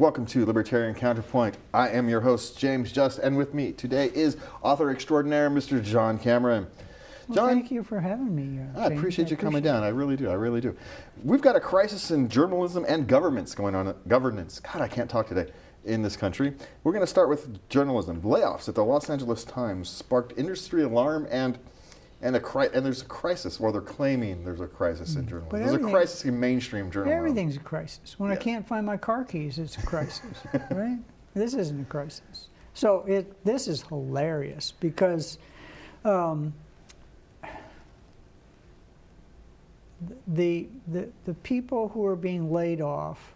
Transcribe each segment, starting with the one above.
Welcome to Libertarian Counterpoint. I am your host, James Just, and with me today is author extraordinaire, Mr. John Cameron. Well, thank you for having me. I appreciate you coming down. I really do. We've got a crisis in journalism and governance going on. Governance. God, I can't talk today. In this country. We're going to start with journalism. Layoffs at the Los Angeles Times sparked industry alarm and there's a crisis. Well, they're claiming there's a crisis in journalism. There's a crisis in mainstream journalism. Everything's a crisis. When I can't find my car keys, it's a crisis, right? This isn't a crisis. So this is hilarious because the people who are being laid off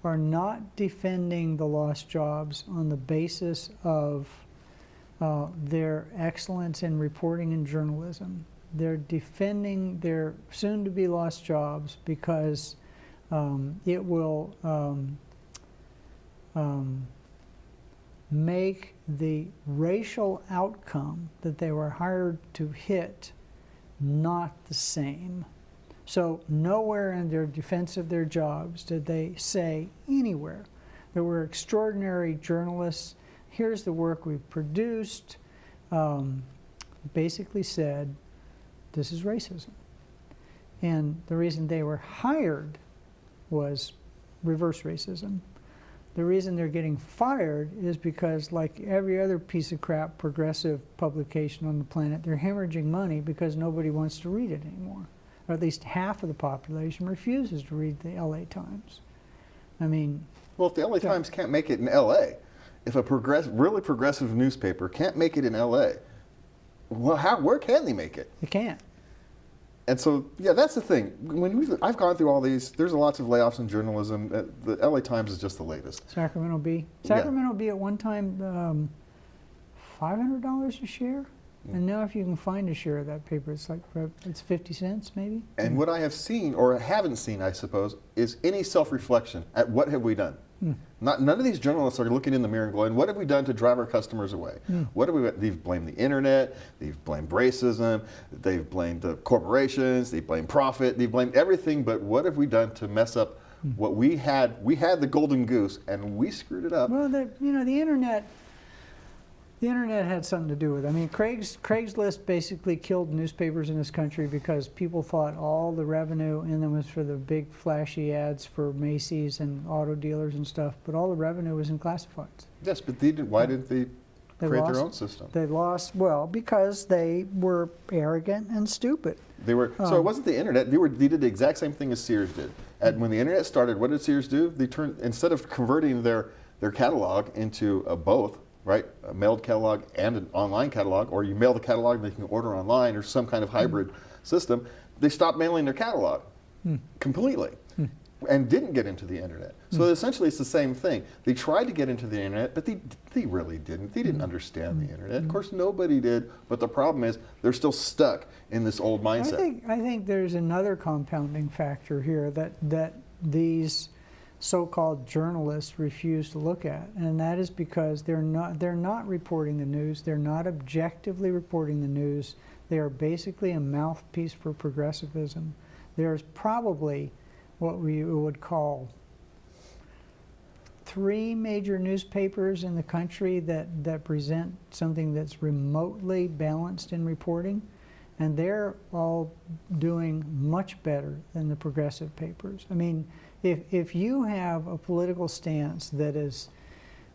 are not defending the lost jobs on the basis of their excellence in reporting and journalism. They're defending their soon-to-be lost jobs because it will make the racial outcome that they were hired to hit not the same. So nowhere in their defense of their jobs did they say anywhere that we're extraordinary journalists. Here's the work we've produced. Basically said, this is racism. And the reason they were hired was reverse racism. The reason they're getting fired is because, like every other piece of crap progressive publication on the planet, they're hemorrhaging money because nobody wants to read it anymore. Or at least half of the population refuses to read the LA Times. I mean... Well, if the LA Times can't make it in LA, if a really progressive newspaper can't make it in LA, well, where can they make it? They can't. And so, yeah, that's the thing. I've gone through all these. There's lots of layoffs in journalism. The LA Times is just the latest. Sacramento Bee. Sacramento Bee at one time, $500 a share. And now if you can find a share of that paper, it's 50 cents maybe. And what I have seen, or haven't seen, I suppose, is any self-reflection at what have we done. None of these journalists are looking in the mirror and going, what have we done to drive our customers away? What have we? They've blamed the internet, they've blamed racism, they've blamed the corporations, they've blamed profit, they've blamed everything, but what have we done to mess up what we had? We had the golden goose and we screwed it up. Well, the internet had something to do with it. I mean, Craigslist basically killed newspapers in this country because people thought all the revenue in them was for the big flashy ads for Macy's and auto dealers and stuff, but all the revenue was in classifieds. Yes, but why didn't they create their own system? They lost, well, because they were arrogant and stupid. They were. So it wasn't the internet. They did the exact same thing as Sears did. And when the internet started, what did Sears do? They instead of converting their catalog into both, right, a mailed catalog and an online catalog, or you mail the catalog and they can order online, or some kind of hybrid system, they stopped mailing their catalog completely and didn't get into the internet. So essentially it's the same thing. They tried to get into the internet, but they really didn't. They didn't understand the internet. Of course, nobody did, but the problem is they're still stuck in this old mindset. I think there's another compounding factor here that these so-called journalists refuse to look at, and that is because they're not reporting the news. They're not objectively reporting the news. They are basically a mouthpiece for progressivism. There's probably what we would call 3 major newspapers in the country that present something that's remotely balanced in reporting, and they're all doing much better than the progressive papers. I mean, if you have a political stance that is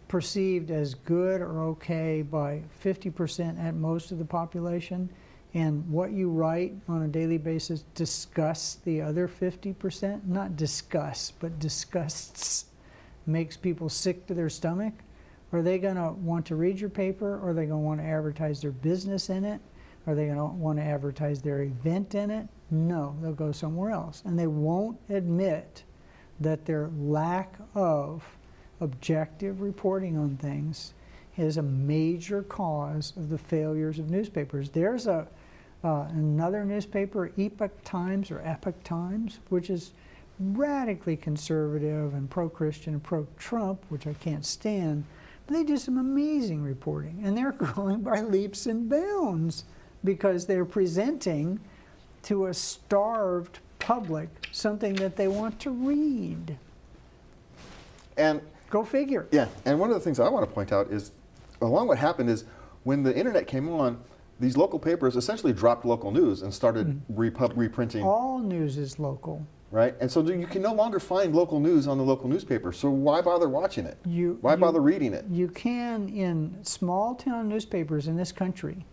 perceived as good or okay by 50% at most of the population, and what you write on a daily basis disgusts the other 50%, not disgusts, but disgusts, makes people sick to their stomach, are they going to want to read your paper? Or are they going to want to advertise their business in it? Are they going to want to advertise their event in it? No, they'll go somewhere else. And they won't admit that their lack of objective reporting on things is a major cause of the failures of newspapers. There's another newspaper, Epoch Times, which is radically conservative and pro-Christian and pro-Trump, which I can't stand, but they do some amazing reporting, and they're growing by leaps and bounds because they're presenting to a starved public something that they want to read. And Go figure. Yeah, and one of the things I want to point out is, along what happened is, when the internet came on, these local papers essentially dropped local news and started reprinting. All news is local. Right, and so you can no longer find local news on the local newspaper. So why bother watching it? Why bother reading it? You can, in small town newspapers in this country,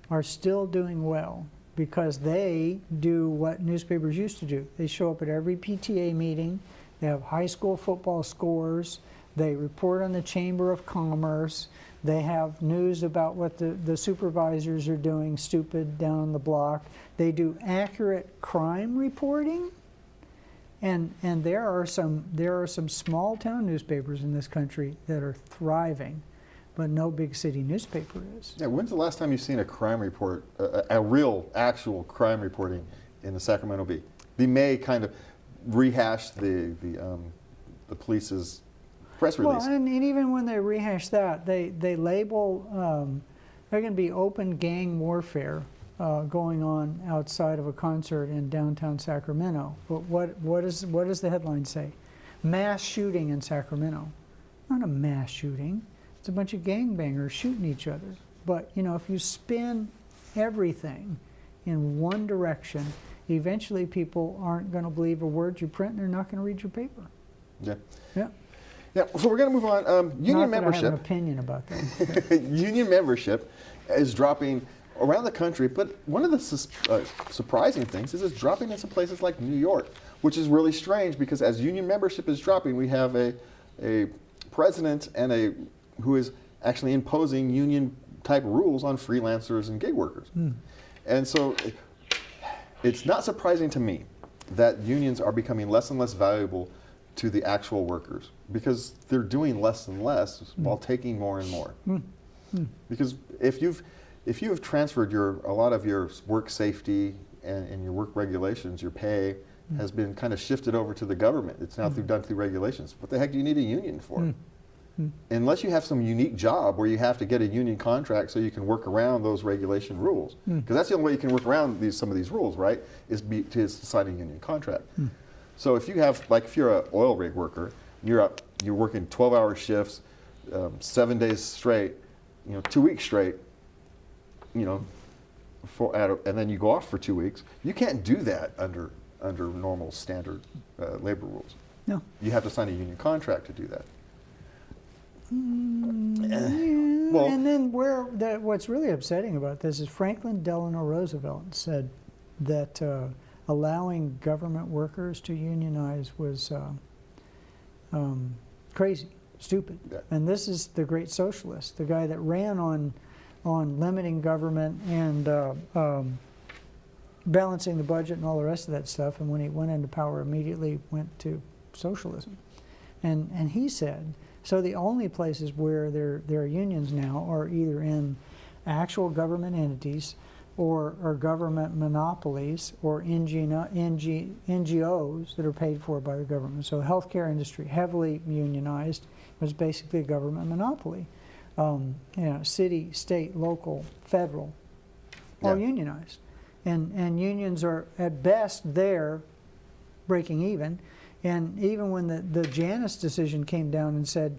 are still doing well because they do what newspapers used to do. They show up at every PTA meeting. They have high school football scores. They report on the Chamber of Commerce. They have news about what the supervisors are doing stupid down on the block. They do accurate crime reporting. And there are some small town newspapers in this country that are thriving, but no big city newspaper is. Yeah, when's the last time you've seen a crime report, a real, actual crime reporting in the Sacramento Bee? They may kind of rehash the police's press release. Well, and even when they rehash that, they label there going to be open gang warfare going on outside of a concert in downtown Sacramento. But what does the headline say? Mass shooting in Sacramento. Not a mass shooting. It's a bunch of gangbangers shooting each other. But you know, if you spin everything in one direction, eventually people aren't going to believe a word you print, and they're not going to read your paper. Yeah. Yeah. Yeah. So we're going to move on. Union membership. I have an opinion about that. Union membership is dropping around the country, but one of the surprising things is it's dropping in some places like New York, which is really strange because as union membership is dropping, we have a president who is actually imposing union type rules on freelancers and gig workers. And so it's not surprising to me that unions are becoming less and less valuable to the actual workers because they're doing less and less while taking more and more. Because if you have transferred a lot of your work safety and your work regulations, your pay has been kind of shifted over to the government. It's now done through regulations. What the heck do you need a union for? Unless you have some unique job where you have to get a union contract so you can work around those regulation rules. Because that's the only way you can work around some of these rules, right? Is to sign a union contract. So if you have, like, if you're an oil rig worker, you're working 12-hour shifts, 7 days straight, 2 weeks straight. And then you go off for 2 weeks. You can't do that under normal standard labor rules. No. You have to sign a union contract to do that. Well, and then what's really upsetting about this is Franklin Delano Roosevelt said that allowing government workers to unionize was crazy, stupid. Yeah. And this is the great socialist, the guy that ran on limiting government and balancing the budget and all the rest of that stuff. And when he went into power, immediately went to socialism. And he said, so the only places where there are unions now are either in actual government entities or government monopolies or NGOs that are paid for by the government. So the healthcare industry, heavily unionized, was basically a government monopoly. City, state, local, federal, all unionized. And unions are at best there breaking even. And even when the Janus decision came down and said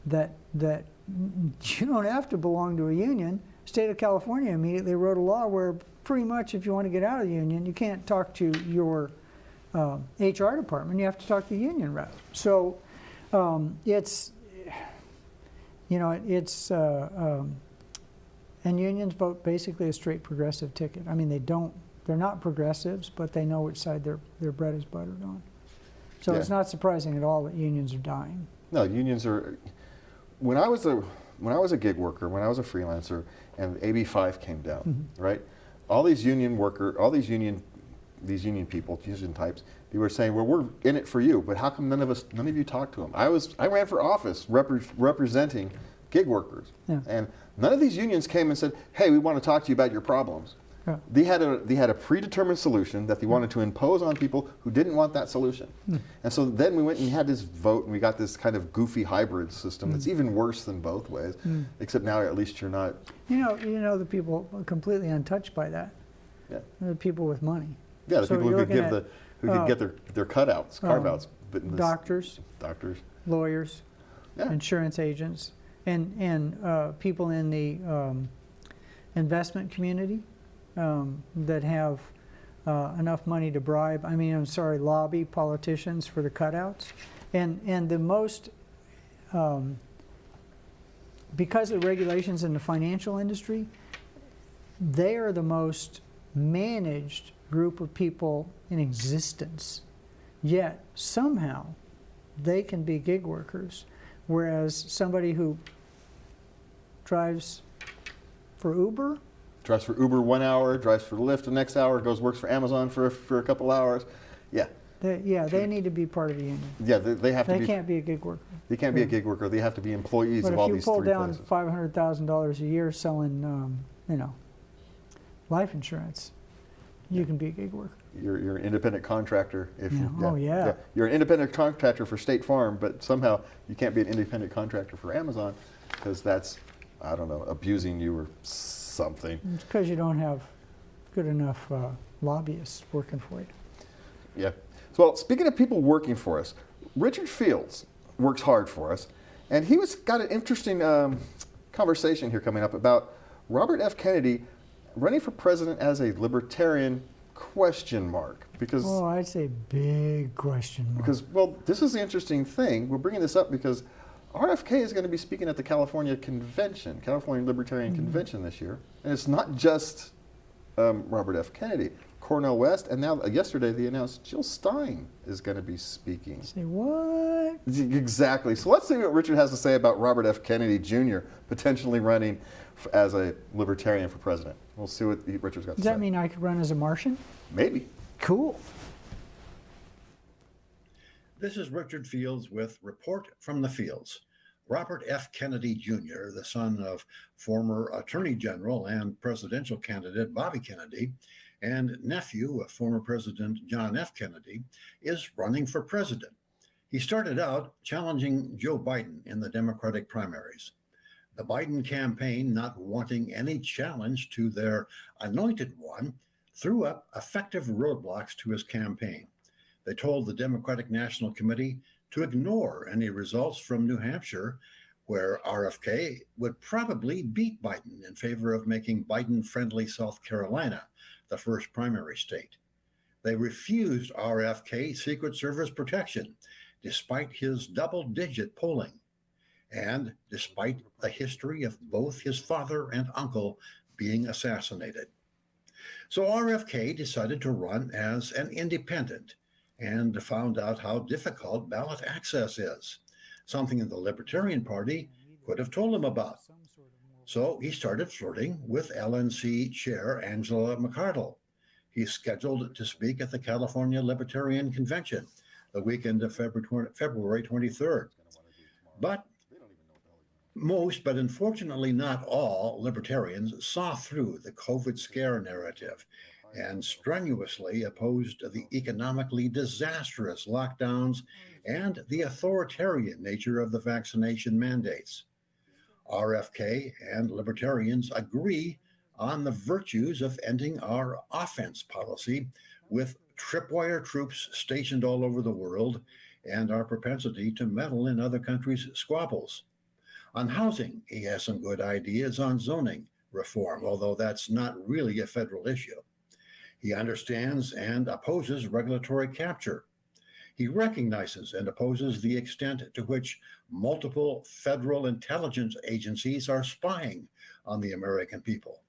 that you don't have to belong to a union, state of California immediately wrote a law where pretty much if you want to get out of the union, you can't talk to your HR department, you have to talk to the union rep. So and unions vote basically a straight progressive ticket. I mean, they're not progressives, but they know which side their bread is buttered on. So it's not surprising at all that unions are dying. No, unions are. When I was a gig worker, when I was a freelancer, and AB 5 came down, right? All these union people, union types, they were saying, well, we're in it for you, but how come none of you talked to them? I ran for office representing gig workers, and none of these unions came and said, hey, we want to talk to you about your problems. Yeah. They had a predetermined solution that they wanted to impose on people who didn't want that solution. And so then we went and had this vote, and we got this kind of goofy hybrid system that's even worse than both ways, except now at least you're not. The people completely untouched by that. Yeah. The people with money. Yeah, the people who could get their cutouts, carve-outs. Doctors. Doctors. Lawyers. Yeah. insurance agents, and people in the investment community that have enough money to bribe, lobby politicians for the cutouts. And the most, because of the regulations in the financial industry, they are the most managed group of people in existence. Yet somehow they can be gig workers, whereas somebody who drives for Uber, Drives for Uber 1 hour, drives for Lyft the next hour, works for Amazon for a couple hours. Yeah. they need to be part of the union. Yeah, they have to be. They can't be a gig worker. They can't be a gig worker. They have to be employees But of all if these you pull three down places. $500,000 a year selling, life insurance, you can be a gig worker. You're an independent contractor. Yeah. You're an independent contractor for State Farm, but somehow you can't be an independent contractor for Amazon because that's, I don't know, abusing you or something. It's because you don't have good enough lobbyists working for you. Yeah. So, well, speaking of people working for us, Richard Fields works hard for us, and he got an interesting conversation here coming up about Robert F. Kennedy running for president as a Libertarian ? Because I'd say big question mark. Because, well, this is the interesting thing. We're bringing this up because RFK is going to be speaking at the California Libertarian Convention this year. And it's not just Robert F. Kennedy. Cornel West, and now yesterday they announced Jill Stein is going to be speaking. Say what? Exactly. So let's see what Richard has to say about Robert F. Kennedy Jr. potentially running as a Libertarian for president. We'll see what Richard's got to say. Does that mean I could run as a Martian? Maybe. Cool. This is Richard Fields with Report from the Fields. Robert F. Kennedy Jr., the son of former Attorney General and presidential candidate Bobby Kennedy, and nephew of former President John F. Kennedy, is running for president. He started out challenging Joe Biden in the Democratic primaries. The Biden campaign, not wanting any challenge to their anointed one, threw up effective roadblocks to his campaign. They told the Democratic National Committee to ignore any results from New Hampshire, where RFK would probably beat Biden in favor of making Biden-friendly South Carolina the first primary state. They refused RFK Secret Service protection, despite his double-digit polling, and despite a history of both his father and uncle being assassinated. So RFK decided to run as an independent and found out how difficult ballot access is, something the Libertarian Party could have told him about. So he started flirting with LNC Chair Angela McArdle. He's scheduled to speak at the California Libertarian Convention the weekend of February 23rd. But most, but unfortunately not all, libertarians saw through the COVID scare narrative and strenuously opposed the economically disastrous lockdowns and the authoritarian nature of the vaccination mandates. RFK and libertarians agree on the virtues of ending our offense policy with tripwire troops stationed all over the world and our propensity to meddle in other countries' squabbles. On housing, he has some good ideas on zoning reform, although that's not really a federal issue. He understands and opposes regulatory capture. He recognizes and opposes the extent to which multiple federal intelligence agencies are spying on the American people.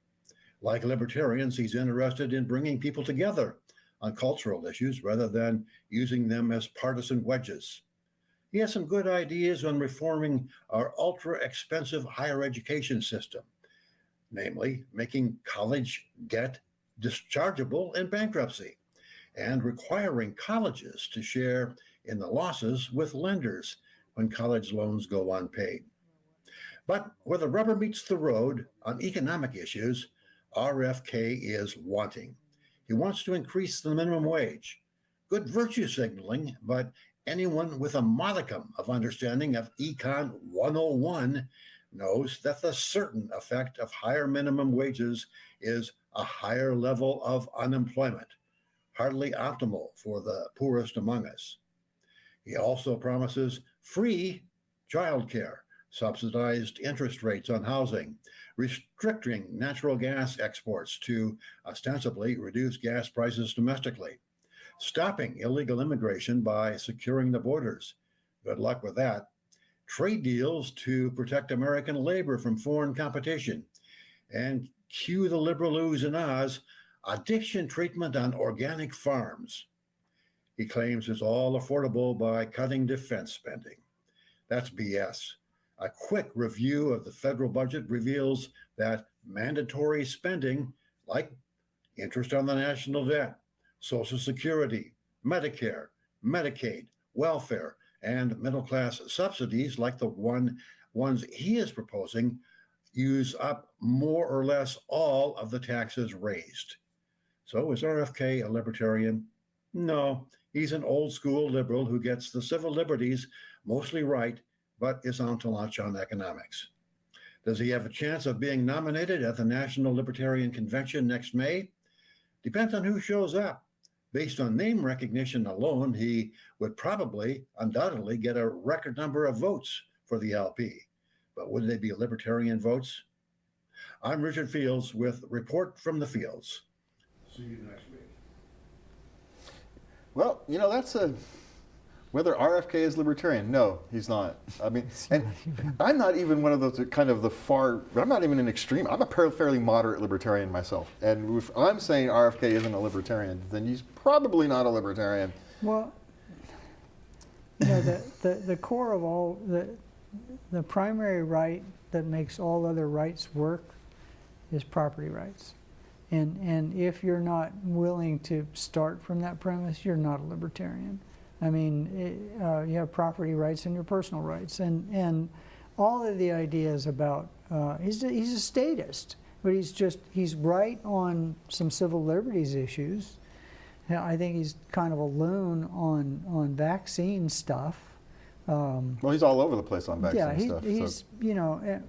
Like libertarians, he's interested in bringing people together on cultural issues rather than using them as partisan wedges. He has some good ideas on reforming our ultra-expensive higher education system, namely making college debt dischargeable in bankruptcy and requiring colleges to share in the losses with lenders when college loans go unpaid. But where the rubber meets the road on economic issues, RFK is wanting. He wants to increase the minimum wage. Good virtue signaling, but anyone with a modicum of understanding of Econ 101 knows that the certain effect of higher minimum wages is a higher level of unemployment, hardly optimal for the poorest among us. He also promises free childcare, subsidized interest rates on housing, restricting natural gas exports to ostensibly reduce gas prices domestically, stopping illegal immigration by securing the borders. Good luck with that. Trade deals to protect American labor from foreign competition, and cue the liberal oohs and ahs, addiction treatment on organic farms. He claims it's all affordable by cutting defense spending. That's BS. A quick review of the federal budget reveals that mandatory spending, like interest on the national debt, Social Security, Medicare, Medicaid, welfare, and middle-class subsidies like the ones he is proposing, use up more or less all of the taxes raised. So is RFK a libertarian? No, he's an old-school liberal who gets the civil liberties mostly right, but is on to launch on economics. Does he have a chance of being nominated at the National Libertarian Convention next May? Depends on who shows up. Based on name recognition alone, he would probably, undoubtedly, get a record number of votes for the LP. But would they be libertarian votes? I'm Richard Fields with Report from the Fields. See you next week. Well, you know, that's whether RFK is libertarian. No, he's not. I mean, and I'm not even one of those kind of the far, I'm not even an extreme. I'm a fairly moderate libertarian myself. And if I'm saying RFK isn't a libertarian, then he's probably not a libertarian. Well, you know, the core of all, the primary right that makes all other rights work is property rights. And if you're not willing to start from that premise, you're not a libertarian. I mean, you have property rights and your personal rights, and all of the ideas about he's a statist, but he's right on some civil liberties issues. I think he's kind of a loon on vaccine stuff. Well, he's all over the place on vaccine stuff. Yeah, he's so. You know.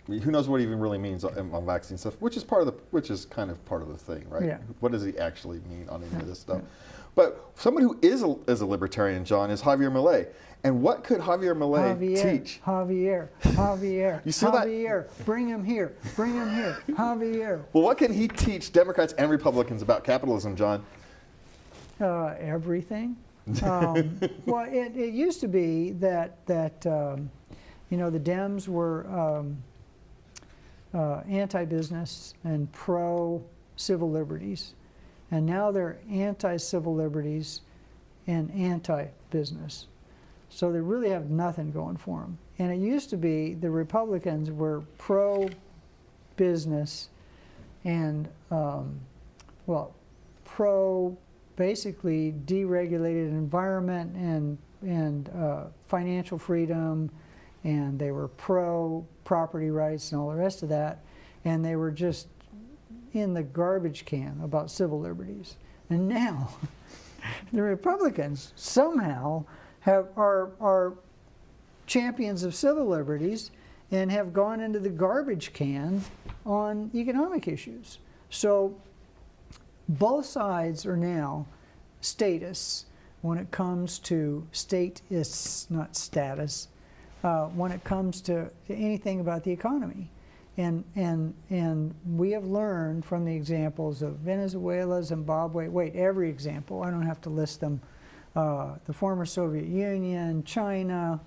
Who knows what he even really means on vaccine stuff, which is kind of part of the thing, right? Yeah. What does he actually mean on any of this stuff? Yeah. But someone who is a libertarian, John, is Javier Milei. And what could Javier Milei teach? Javier. You see Javier, that? Bring him here. Javier. Well, what can he teach Democrats and Republicans about capitalism, John? Everything. Well, it used to be that you know, the Dems were anti-business and pro-civil liberties. And now they're anti-civil liberties and anti-business. So they really have nothing going for them. And it used to be the Republicans were pro-business and, pro basically deregulated environment and financial freedom, and they were pro-property rights and all the rest of that. And they were just in the garbage can about civil liberties. And now the Republicans somehow are champions of civil liberties and have gone into the garbage can on economic issues. So both sides are now statists when it comes to statists, not status, when it comes to anything about the economy. And we have learned from the examples of Venezuela, Zimbabwe, every example, I don't have to list them, the former Soviet Union, China,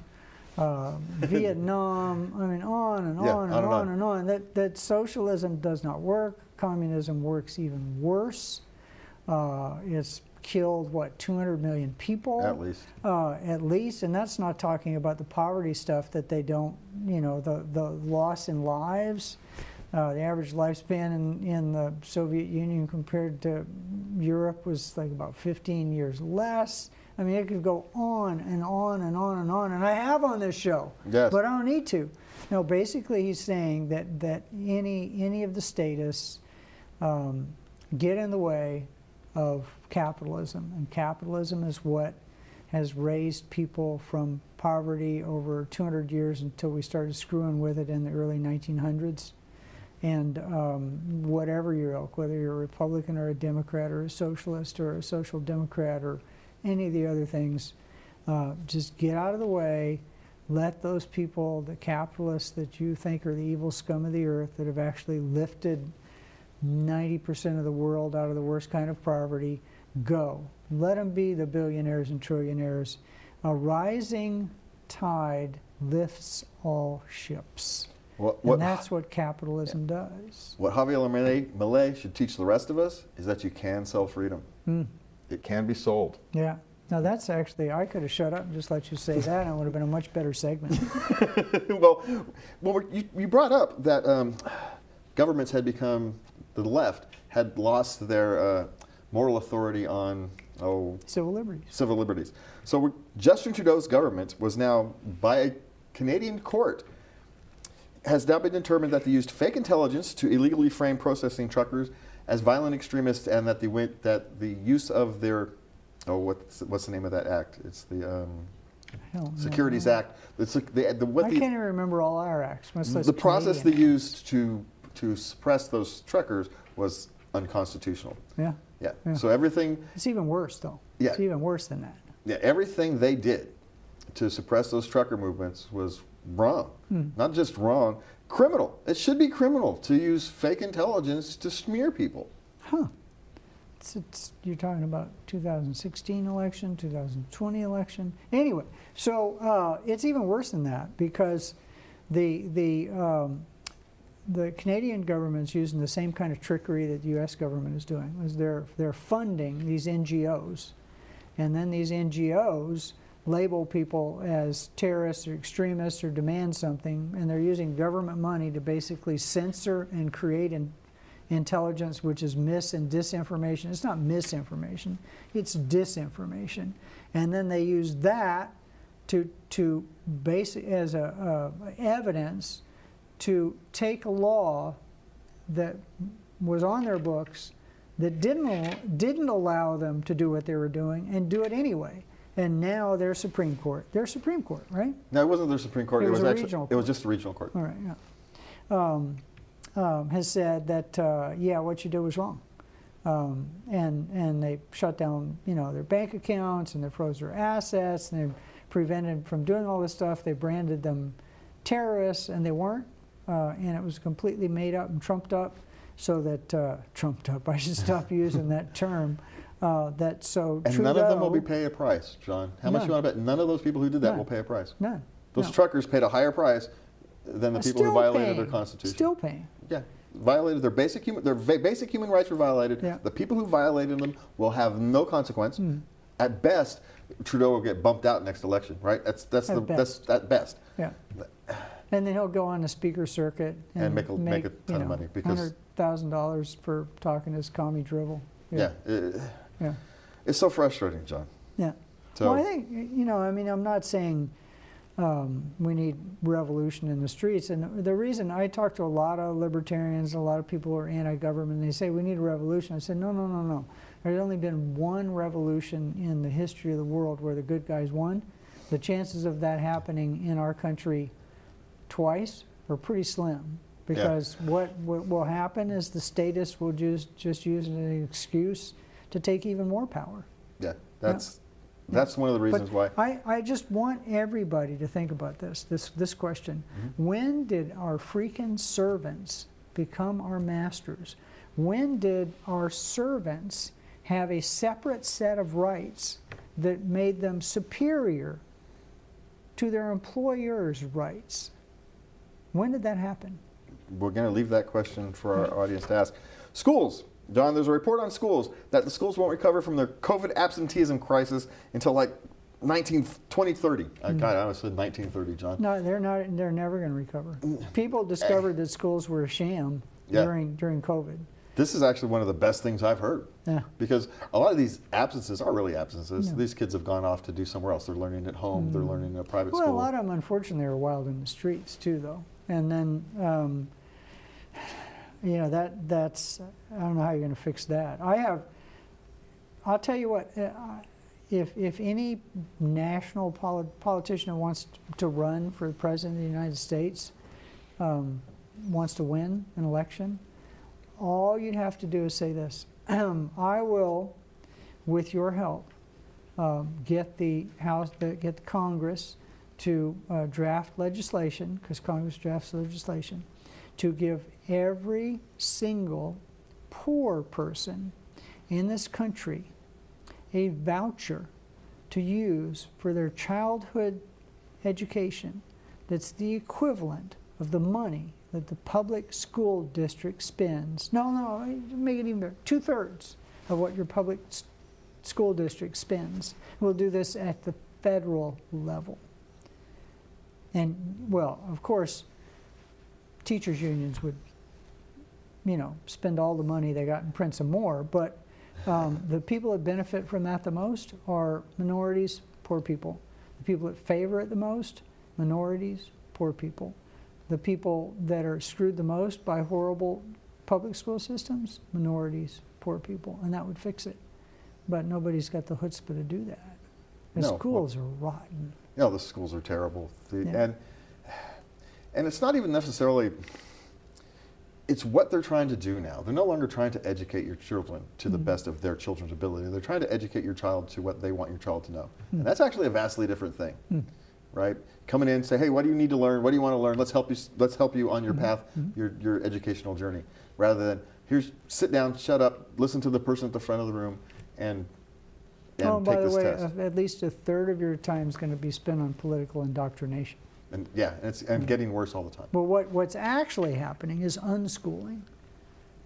Vietnam, I mean on and on, that socialism does not work, communism works even worse. It's killed, 200 million people? At least, and that's not talking about the poverty stuff that they don't, you know, the loss in lives. The average lifespan in the Soviet Union compared to Europe was like about 15 years less. I mean, it could go on and on and on and on, and I have on this show, yes. But I don't need to. No, basically he's saying that any of the statists get in the way of capitalism, and capitalism is what has raised people from poverty over 200 years until we started screwing with it in the early 1900s. And whatever your ilk, whether you're a Republican or a Democrat or a socialist or a social democrat or any of the other things, Just get out of the way. Let those people, the capitalists that you think are the evil scum of the earth that have actually lifted 90% of the world out of the worst kind of poverty, go. Let them be the billionaires and trillionaires. A rising tide lifts all ships. And that's what capitalism does. What Javier Milei should teach the rest of us is that you can sell freedom. It can be sold. Yeah. Now that's actually, I could have shut up and just let you say that, and it would have been a much better segment. well, you brought up that governments had become, the left had lost their moral authority on civil liberties. Civil liberties. So Justin Trudeau's government was now, by a Canadian court, has now been determined that they used fake intelligence to illegally frame processing truckers as violent extremists, and that the use of their what's the name of that act? It's the Securities Act. I can't even remember all our acts. The process they used to suppress those truckers was unconstitutional. Yeah. So everything. It's even worse, though. Yeah. It's even worse than that. Yeah. Everything they did to suppress those trucker movements was wrong. Not just wrong, criminal. It should be criminal to use fake intelligence to smear people. You're talking about 2016 election, 2020 election. Anyway, so it's even worse than that, because the Canadian government's using the same kind of trickery that the U.S. government is doing. Is they're funding these NGOs, and then these NGOs label people as terrorists or extremists or demand something, and they're using government money to basically censor and create intelligence which is mis and disinformation. It's not misinformation, it's disinformation. And then they use that to as evidence to take a law that was on their books that didn't allow them to do what they were doing and do it anyway. And now their Supreme Court, right? No, it wasn't their Supreme Court. It was it was just a regional court. All right, yeah. Has said that what you did was wrong, and they shut down their bank accounts, and they froze their assets, and they prevented from doing all this stuff. They branded them terrorists, and they weren't, and it was completely made up and trumped up, so that trumped up. I should stop using that term. And Trudeau, none of them will be paying a price, John. How much you want to bet? None of those people who did that will pay a price. None. Those truckers paid a higher price than the people who violated their constitution. Still paying. Yeah, violated their basic human rights were violated. Yeah. The people who violated them will have no consequence. At best, Trudeau will get bumped out next election. Right? That's at best. Yeah. And then he'll go on the speaker circuit and make a ton of money, because $100,000 for talking his commie drivel. Yeah. It's so frustrating, John. Yeah. So, well, I think, I'm not saying we need revolution in the streets. And the reason I talk to a lot of libertarians, a lot of people who are anti-government, they say we need a revolution. I said, no. There's only been one revolution in the history of the world where the good guys won. The chances of that happening in our country twice are pretty slim. Because what will happen is the statists will just use it as an excuse to take even more power. Yeah, that's one of the reasons why. I just want everybody to think about this question. When did our freaking servants become our masters? When did our servants have a separate set of rights that made them superior to their employers' rights? When did that happen? We're going to leave that question for our audience to ask. Schools. John, there's a report on schools that the schools won't recover from their COVID absenteeism crisis until like 2030. God, I almost said 1930, John. No, they're not. They're never going to recover. People discovered that schools were a sham during COVID. This is actually one of the best things I've heard. Yeah. Because a lot of these absences are really absences. These kids have gone off to do somewhere else. They're learning at home. They're learning in a private school. Well, a lot of them, unfortunately, are wild in the streets too, though. And then, that's, I don't know how you're going to fix that. I'll tell you what, if any national politician who wants to run for president of the United States wants to win an election, all you'd have to do is say this: I will, with your help, get the Congress to draft legislation, because Congress drafts legislation, to give every single poor person in this country a voucher to use for their childhood education that's the equivalent of the money that the public school district spends. No, make it even better. 2/3 of what your public school district spends. We'll do this at the federal level. And, well, of course, teachers' unions would, spend all the money they got and print some more, but the people that benefit from that the most are minorities, poor people. The people that favor it the most, minorities, poor people. The people that are screwed the most by horrible public school systems, minorities, poor people, and that would fix it. But nobody's got the chutzpah to do that. The schools are rotten. No, the schools are terrible. Yeah. And it's not even necessarily, it's what they're trying to do now. They're no longer trying to educate your children to the best of their children's ability. They're trying to educate your child to what they want your child to know. And that's actually a vastly different thing, right? Coming in, say, hey, what do you need to learn? What do you want to learn? Let's help you on your path, your educational journey. Rather than, sit down, shut up, listen to the person at the front of the room, and by take the this way, test. at least 1/3 of your time is going to be spent on political indoctrination. And it's getting worse all the time. But what's actually happening is unschooling,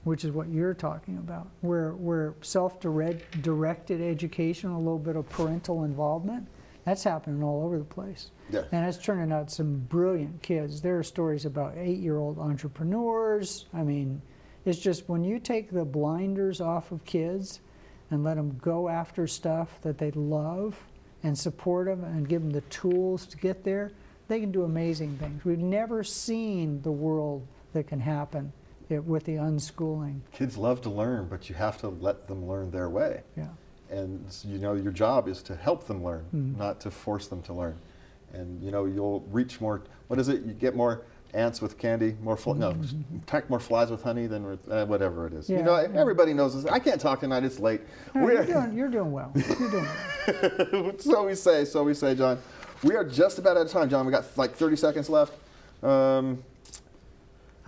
which is what you're talking about, where self-directed education, a little bit of parental involvement, that's happening all over the place. Yeah. And it's turning out some brilliant kids. There are stories about 8-year-old entrepreneurs. I mean, it's just when you take the blinders off of kids and let them go after stuff that they love and support them and give them the tools to get there, they can do amazing things. We've never seen the world that can happen with the unschooling. Kids love to learn, but you have to let them learn their way. Yeah. And your job is to help them learn, not to force them to learn. And you'll reach more, what is it? You get more ants with candy, attack more flies with honey than with whatever it is. Yeah, everybody knows this. I can't talk tonight, it's late. You're doing well. You're doing well. So we say, John. We are just about out of time, John. We got like 30 seconds left. I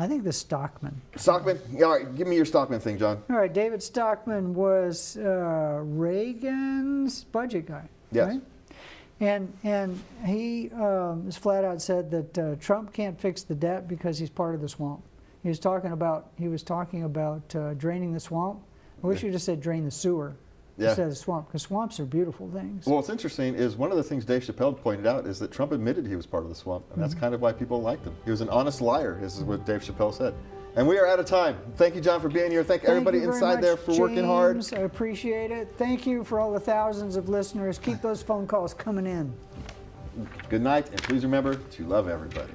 think the Stockman. Stockman? Yeah, all right, give me your Stockman thing, John. All right, David Stockman was Reagan's budget guy. Yes. Right? And he has flat out said that Trump can't fix the debt because he's part of the swamp. He was talking about draining the swamp. I wish you just said drain the sewer instead of swamp, because swamps are beautiful things. Well, what's interesting is one of the things Dave Chappelle pointed out is that Trump admitted he was part of the swamp, and that's kind of why people liked him. He was an honest liar, this is what Dave Chappelle said. And we are out of time. Thank you, John, for being here. Thank everybody inside there for working hard. I appreciate it. Thank you for all the thousands of listeners. Keep those phone calls coming in. Good night, and please remember to love everybody.